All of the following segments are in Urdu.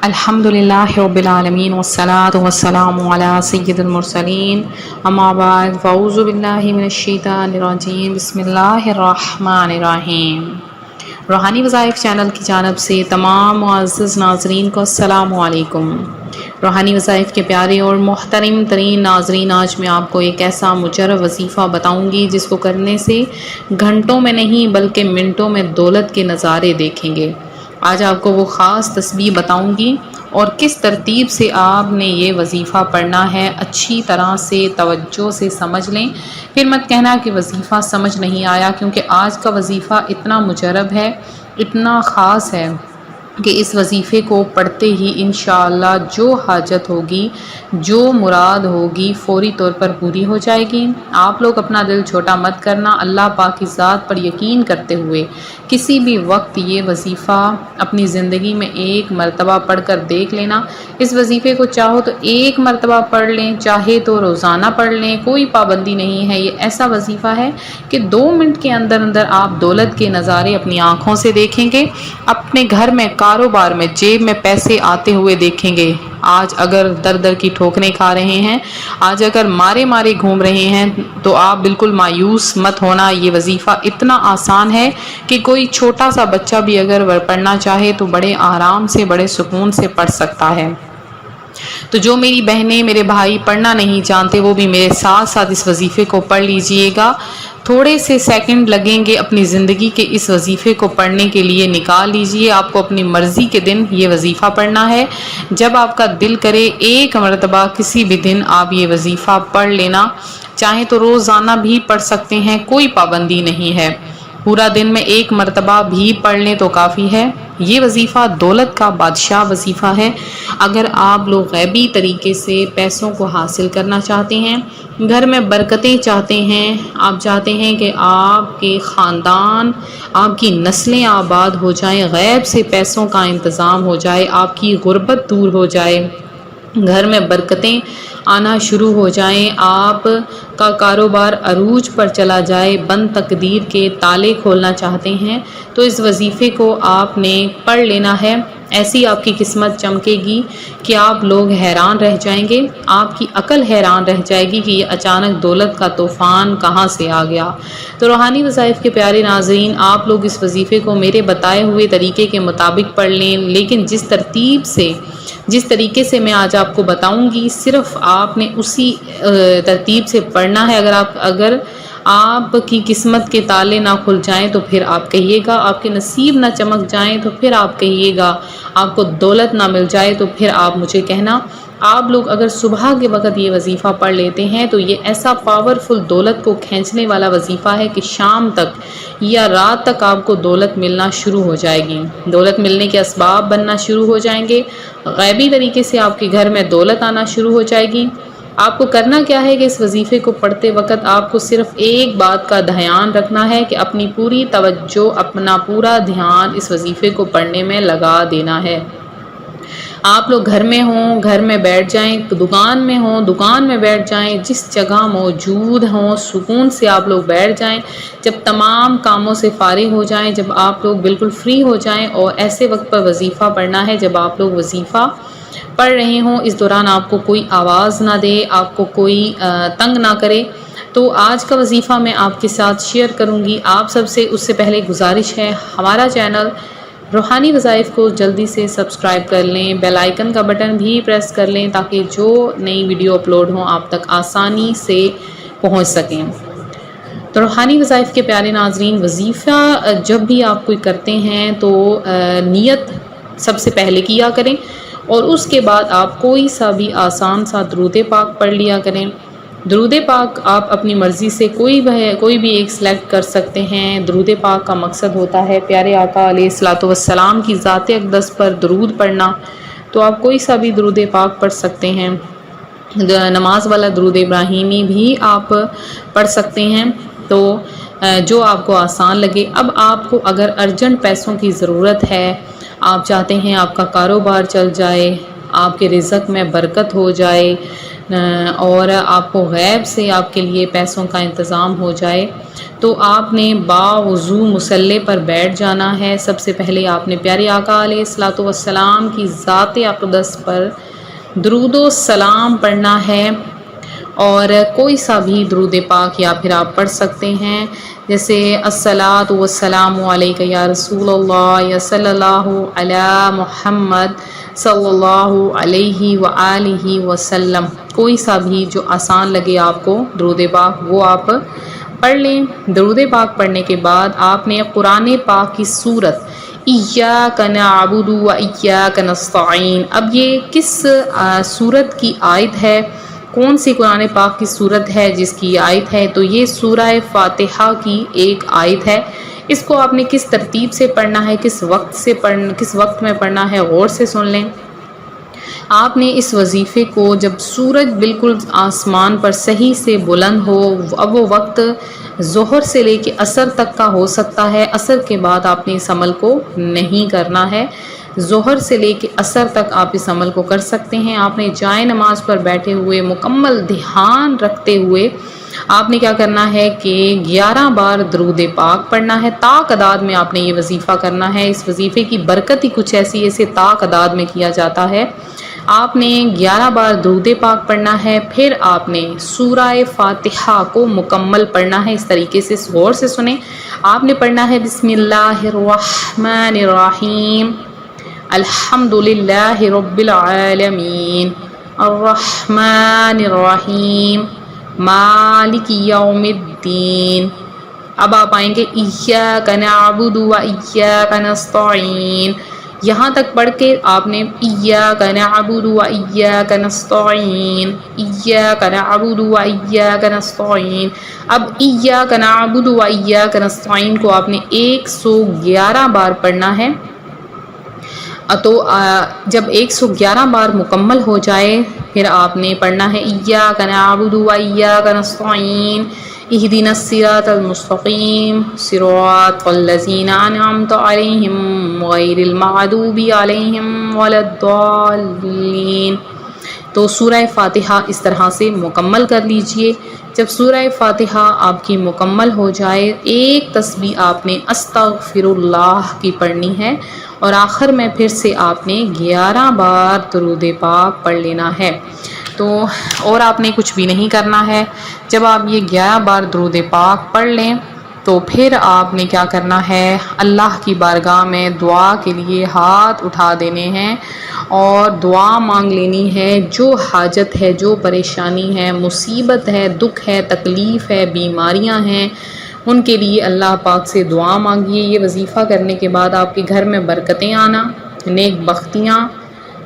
الحمدللہ رب العالمین والصلاة والسلام علی سید المرسلین اما بعد فاعوذ باللہ من الشیطان الرجیم بسم اللہ الرحمن الرحیم۔ روحانی وظائف چینل کی جانب سے تمام معزز ناظرین کو السلام علیکم۔ روحانی وظائف کے پیارے اور محترم ترین ناظرین، آج میں آپ کو ایک ایسا مجرب وظیفہ بتاؤں گی جس کو کرنے سے گھنٹوں میں نہیں بلکہ منٹوں میں دولت کے نظارے دیکھیں گے۔ آج آپ کو وہ خاص تسبیح بتاؤں گی اور کس ترتیب سے آپ نے یہ وظیفہ پڑھنا ہے، اچھی طرح سے توجہ سے سمجھ لیں، پھر مت کہنا کہ وظیفہ سمجھ نہیں آیا، کیونکہ آج کا وظیفہ اتنا مجرب ہے، اتنا خاص ہے کہ اس وظیفے کو پڑھتے ہی انشاءاللہ جو حاجت ہوگی، جو مراد ہوگی، فوری طور پر پوری ہو جائے گی۔ آپ لوگ اپنا دل چھوٹا مت کرنا، اللہ پاک کی ذات پر یقین کرتے ہوئے کسی بھی وقت یہ وظیفہ اپنی زندگی میں ایک مرتبہ پڑھ کر دیکھ لینا۔ اس وظیفے کو چاہو تو ایک مرتبہ پڑھ لیں، چاہے تو روزانہ پڑھ لیں، کوئی پابندی نہیں ہے۔ یہ ایسا وظیفہ ہے کہ 2 منٹ کے اندر اندر آپ دولت کے نظارے اپنی آنکھوں سے دیکھیں گے، اپنے گھر میں، کاروبار میں، جیب میں پیسے آتے ہوئے دیکھیں گے۔ آج اگر در در کی ٹھوکریں کھا رہے ہیں، آج اگر مارے مارے گھوم رہے ہیں، تو آپ بالکل مایوس مت ہونا۔ یہ وظیفہ اتنا آسان ہے کہ کوئی چھوٹا سا بچہ بھی اگر پڑھنا چاہے تو بڑے آرام سے، بڑے سکون سے پڑھ سکتا ہے۔ تو جو میری بہنیں، میرے بھائی پڑھنا نہیں جانتے، وہ بھی میرے ساتھ ساتھ اس وظیفے کو پڑھ لیجئے گا۔ تھوڑے سے سیکنڈ لگیں گے اپنی زندگی کے اس وظیفے کو پڑھنے کے لیے، نکال لیجئے۔ آپ کو اپنی مرضی کے دن یہ وظیفہ پڑھنا ہے، جب آپ کا دل کرے ایک مرتبہ کسی بھی دن آپ یہ وظیفہ پڑھ لینا، چاہیں تو روزانہ بھی پڑھ سکتے ہیں، کوئی پابندی نہیں ہے۔ پورا دن میں ایک مرتبہ بھی پڑھ لیں تو کافی ہے۔ یہ وظیفہ دولت کا بادشاہ وظیفہ ہے۔ اگر آپ لوگ غیبی طریقے سے پیسوں کو حاصل کرنا چاہتے ہیں، گھر میں برکتیں چاہتے ہیں، آپ چاہتے ہیں کہ آپ کے خاندان، آپ کی نسلیں آباد ہو جائیں، غیب سے پیسوں کا انتظام ہو جائے، آپ کی غربت دور ہو جائے، گھر میں برکتیں آنا شروع ہو جائیں، آپ کا کاروبار عروج پر چلا جائے، بند تقدیر کے تالے کھولنا چاہتے ہیں، تو اس وظیفے کو آپ نے پڑھ لینا ہے۔ ایسی آپ کی قسمت چمکے گی کہ آپ لوگ حیران رہ جائیں گے، آپ کی عقل حیران رہ جائے گی کہ یہ اچانک دولت کا طوفان کہاں سے آ گیا۔ تو روحانی وظائف کے پیارے ناظرین، آپ لوگ اس وظیفے کو میرے بتائے ہوئے طریقے کے مطابق پڑھ لیں، لیکن جس طریقے سے میں آج آپ کو بتاؤں گی، صرف آپ نے اسی ترتیب سے پڑھنا ہے۔ اگر آپ کی قسمت کے تالے نہ کھل جائیں تو پھر آپ کہیے گا، آپ کے نصیب نہ چمک جائیں تو پھر آپ کہیے گا، آپ کو دولت نہ مل جائے تو پھر آپ مجھے کہنا۔ آپ لوگ اگر صبح کے وقت یہ وظیفہ پڑھ لیتے ہیں تو یہ ایسا پاورفل دولت کو کھینچنے والا وظیفہ ہے کہ شام تک یا رات تک آپ کو دولت ملنا شروع ہو جائے گی، دولت ملنے کے اسباب بننا شروع ہو جائیں گے، غیبی طریقے سے آپ کے گھر میں دولت آنا شروع ہو جائے گی۔ آپ کو کرنا کیا ہے کہ اس وظیفے کو پڑھتے وقت آپ کو صرف ایک بات کا دھیان رکھنا ہے کہ اپنی پوری توجہ، اپنا پورا دھیان اس وظیفے کو پڑھنے میں لگا دینا ہے۔ آپ لوگ گھر میں ہوں، گھر میں بیٹھ جائیں، دکان میں ہوں، دکان میں بیٹھ جائیں، جس جگہ موجود ہوں، سکون سے آپ لوگ بیٹھ جائیں۔ جب تمام کاموں سے فارغ ہو جائیں، جب آپ لوگ بالکل فری ہو جائیں، اور ایسے وقت پر وظیفہ پڑھنا ہے جب آپ لوگ وظیفہ پڑھ رہے ہوں، اس دوران آپ کو کوئی آواز نہ دے، آپ کو کوئی تنگ نہ کرے۔ تو آج کا وظیفہ میں آپ کے ساتھ شیئر کروں گی۔ آپ سب سے اس سے پہلے گزارش ہے، ہمارا چینل روحانی وظائف کو جلدی سے سبسکرائب کر لیں، بیل آئیکن کا بٹن بھی پریس کر لیں تاکہ جو نئی ویڈیو اپلوڈ ہوں آپ تک آسانی سے پہنچ سکیں۔ تو روحانی وظائف کے پیارے ناظرین، وظیفہ جب بھی آپ کوئی کرتے ہیں تو نیت سب سے پہلے کیا کریں، اور اس کے بعد آپ کوئی سا بھی آسان سا درود پاک پڑھ لیا کریں۔ درود پاک آپ اپنی مرضی سے کوئی بھی ایک سلیکٹ کر سکتے ہیں۔ درود پاک کا مقصد ہوتا ہے پیارے آقا علیہ الصلوۃ والسلام کی ذات اقدس پر درود پڑھنا، تو آپ کوئی سا بھی درود پاک پڑھ سکتے ہیں۔ نماز والا درود ابراہیمی بھی آپ پڑھ سکتے ہیں، تو جو آپ کو آسان لگے۔ اب آپ کو اگر ارجنٹ پیسوں کی ضرورت ہے، آپ چاہتے ہیں آپ کا کاروبار چل جائے، آپ کے رزق میں برکت ہو جائے، اور آپ کو غیب سے آپ کے لیے پیسوں کا انتظام ہو جائے، تو آپ نے باوضو مصلی پر بیٹھ جانا ہے۔ سب سے پہلے آپ نے پیارے آقا علیہ الصلوۃ والسلام کی ذات اقدس پر درود و سلام پڑھنا ہے، اور کوئی سا بھی درود پاک یا پھر آپ پڑھ سکتے ہیں، جیسے الصلاۃ والسلام علیک یا رسول اللہ، یا صلی اللہ علی محمد صلی اللہ علیہ وآلہ وسلم، کوئی سا بھی جو آسان لگے آپ کو درود پاک وہ آپ پڑھ لیں۔ درود پاک پڑھنے کے بعد آپ نے قرآن پاک کی سورت ایاک نعبد و ایاک نستعین، اب یہ کس سورت کی آیت ہے، کون سی قرآن پاک کی سورت ہے جس کی آیت ہے، تو یہ سورہ فاتحہ کی ایک آیت ہے۔ اس کو آپ نے کس ترتیب سے پڑھنا ہے، کس وقت میں پڑھنا ہے، غور سے سن لیں۔ آپ نے اس وظیفے کو جب سورج بالکل آسمان پر صحیح سے بلند ہو، اب وہ وقت ظہر سے لے کے عصر تک کا ہو سکتا ہے، عصر کے بعد آپ نے اس عمل کو نہیں کرنا ہے، ظہر سے لے کے عصر تک آپ اس عمل کو کر سکتے ہیں۔ آپ نے جائے نماز پر بیٹھے ہوئے مکمل دھیان رکھتے ہوئے آپ نے کیا کرنا ہے کہ 11 بار درود پاک پڑھنا ہے۔ طاق عداد میں آپ نے یہ وظیفہ کرنا ہے۔ اس وظیفے کی برکت ہی کچھ ایسی ہے، اسے طاق عداد میں کیا جاتا ہے۔ آپ نے 11 بار درود پاک پڑھنا ہے، پھر آپ نے سورہ فاتحہ کو مکمل پڑھنا ہے۔ اس طریقے سے غور سے سنیں، آپ نے پڑھنا ہے بسم اللہ الرحمن الرحیم، الحمد للہ رب العالمین، الرحمن الرحیم، مالک یوم الدین۔ اب آپ آئیں گے ایاک نعبد و ایاک نستعین، یہاں تک پڑھ کے آپ نے ایاک نعبد و ایاک نستعین، ایاک نعبد و ایاک نستعین، اب ایاک نعبد و ایاک نستعین کو آپ نے 111 بار پڑھنا ہے۔ تو جب 111 بار مکمل ہو جائے پھر آپ نے پڑھنا ہے ایاک نعبد و ایاک نستعین، اہدنا الصراط المستقیم، صراط الذین انعمت علیہم غیر المغضوب علیہم ولا الضالین۔ تو سورہ فاتحہ اس طرح سے مکمل کر لیجئے۔ جب سورہ فاتحہ آپ کی مکمل ہو جائے، ایک تسبیح آپ نے استغفر اللہ کی پڑھنی ہے، اور آخر میں پھر سے آپ نے 11 بار درود پاک پڑھ لینا ہے۔ تو اور آپ نے کچھ بھی نہیں کرنا ہے۔ جب آپ یہ 11 بار درود پاک پڑھ لیں تو پھر آپ نے کیا کرنا ہے، اللہ کی بارگاہ میں دعا کے لیے ہاتھ اٹھا دینے ہیں اور دعا مانگ لینی ہے۔ جو حاجت ہے، جو پریشانی ہے، مصیبت ہے، دکھ ہے، تکلیف ہے، بیماریاں ہیں، ان کے لیے اللہ پاک سے دعا مانگیے۔ یہ وظیفہ کرنے کے بعد آپ کے گھر میں برکتیں آنا، نیک بختیاں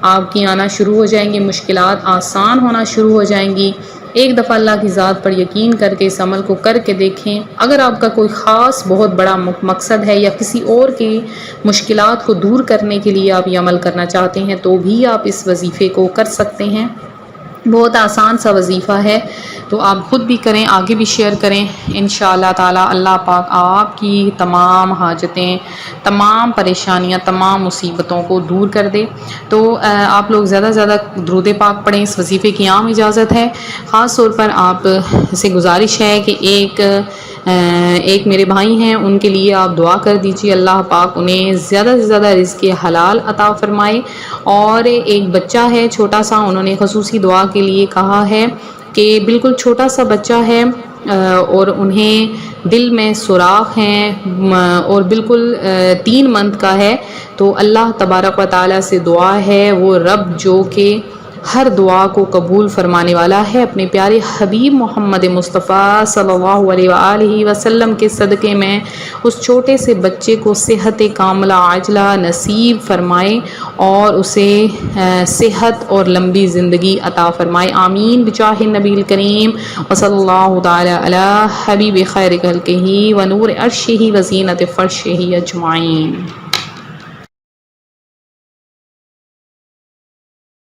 آپ کی آنا شروع ہو جائیں گی، مشکلات آسان ہونا شروع ہو جائیں گی۔ ایک دفعہ اللہ کی ذات پر یقین کر کے اس عمل کو کر کے دیکھیں۔ اگر آپ کا کوئی خاص بہت بڑا مقصد ہے یا کسی اور کی مشکلات کو دور کرنے کے لیے آپ یہ عمل کرنا چاہتے ہیں تو بھی آپ اس وظیفے کو کر سکتے ہیں۔ بہت آسان سا وظیفہ ہے، تو آپ خود بھی کریں، آگے بھی شیئر کریں۔ انشاءاللہ تعالی اللہ پاک آپ کی تمام حاجتیں، تمام پریشانیاں، تمام مصیبتوں کو دور کر دے۔ تو آپ لوگ زیادہ سے زیادہ درود پاک پڑھیں، اس وظیفے کی عام اجازت ہے۔ خاص طور پر آپ سے گزارش ہے کہ ایک میرے بھائی ہیں، ان کے لیے آپ دعا کر دیجیے، اللہ پاک انہیں زیادہ سے زیادہ رزق حلال عطا فرمائے۔ اور ایک بچہ ہے چھوٹا سا، انہوں نے خصوصی دعا کے لیے کہا ہے کہ بالکل چھوٹا سا بچہ ہے اور انہیں دل میں سوراخ ہیں اور بالکل 3 منتھ کا ہے، تو اللہ تبارک و تعالیٰ سے دعا ہے، وہ رب جو کہ ہر دعا کو قبول فرمانے والا ہے، اپنے پیارے حبیب محمد مصطفیٰ صلی اللہ علیہ وآلہ وسلم کے صدقے میں اس چھوٹے سے بچے کو صحت کاملہ عاجلہ نصیب فرمائے اور اسے صحت اور لمبی زندگی عطا فرمائے۔ آمین بجاہ النبی الکریم وصلی اللہ تعالی علی حبیب خیر خلقہ ونور عرشہ وزینت فرشہ اجمعین۔